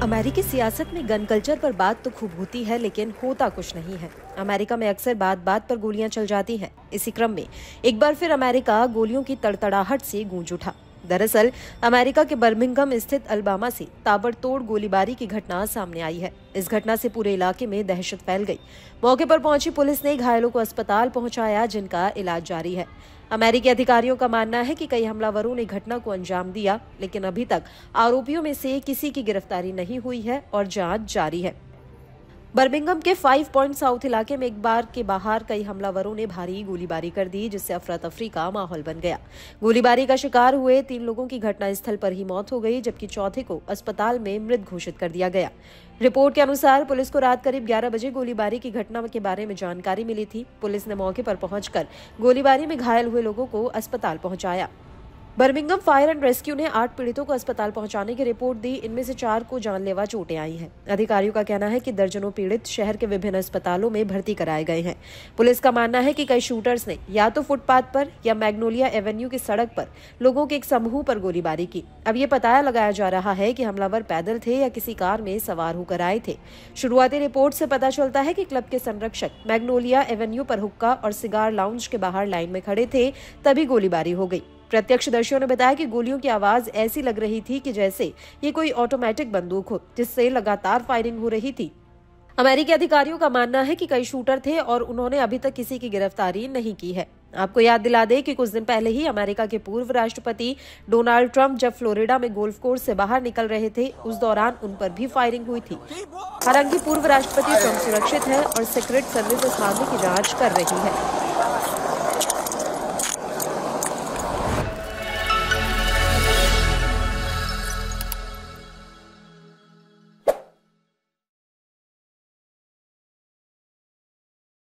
अमेरिकी सियासत में गन कल्चर पर बात तो खूब होती है, लेकिन होता कुछ नहीं है। अमेरिका में अक्सर बात बात पर गोलियां चल जाती हैं। इसी क्रम में एक बार फिर अमेरिका गोलियों की तड़तड़ाहट से गूंज उठा। दरअसल अमेरिका के बर्मिंघम स्थित अलबामा से ताबड़तोड़ गोलीबारी की घटना सामने आई है। इस घटना से पूरे इलाके में दहशत फैल गई। मौके पर पहुंची पुलिस ने घायलों को अस्पताल पहुंचाया, जिनका इलाज जारी है। अमेरिकी अधिकारियों का मानना है कि कई हमलावरों ने घटना को अंजाम दिया, लेकिन अभी तक आरोपियों में से किसी की गिरफ्तारी नहीं हुई है और जांच जारी है। बर्मिंघम के 5 पॉइंट साउथ इलाके में एक बार के बाहर कई हमलावरों ने भारी गोलीबारी कर दी, जिससे अफरा तफरी का माहौल बन गया। गोलीबारी का शिकार हुए 3 लोगों की घटनास्थल पर ही मौत हो गई, जबकि चौथे को अस्पताल में मृत घोषित कर दिया गया। रिपोर्ट के अनुसार पुलिस को रात करीब 11 बजे गोलीबारी की घटना के बारे में जानकारी मिली थी। पुलिस ने मौके पर पहुंचकर गोलीबारी में घायल हुए लोगों को अस्पताल पहुंचाया। बर्मिंघम फायर एंड रेस्क्यू ने 8 पीड़ितों को अस्पताल पहुंचाने की रिपोर्ट दी। इनमें से 4 को जानलेवा चोटें आई हैं। अधिकारियों का कहना है कि दर्जनों पीड़ित शहर के विभिन्न अस्पतालों में भर्ती कराए गए हैं। पुलिस का मानना है कि कई शूटर्स ने या तो फुटपाथ पर या मैग्नोलिया एवेन्यू की सड़क पर लोगों के एक समूह पर गोलीबारी की। अब ये पता लगाया जा रहा है कि हमलावर पैदल थे या किसी कार में सवार होकर आए थे। शुरुआती रिपोर्ट से पता चलता है कि क्लब के संरक्षक मैग्नोलिया एवेन्यू पर हुक्का और सिगार लाउंज के बाहर लाइन में खड़े थे, तभी गोलीबारी हो गई। प्रत्यक्षदर्शियों ने बताया कि गोलियों की आवाज ऐसी लग रही थी कि जैसे ये कोई ऑटोमेटिक बंदूक हो, जिससे लगातार फायरिंग हो रही थी। अमेरिकी अधिकारियों का मानना है कि कई शूटर थे और उन्होंने अभी तक किसी की गिरफ्तारी नहीं की है। आपको याद दिला दें कि कुछ दिन पहले ही अमेरिका के पूर्व राष्ट्रपति डोनाल्ड ट्रंप जब फ्लोरिडा में गोल्फ कोर्स से बाहर निकल रहे थे, उस दौरान उन पर भी फायरिंग हुई थी। हालांकि पूर्व राष्ट्रपति ट्रंप सुरक्षित है और सीक्रेट सर्विसेज मामले की जांच कर रही है।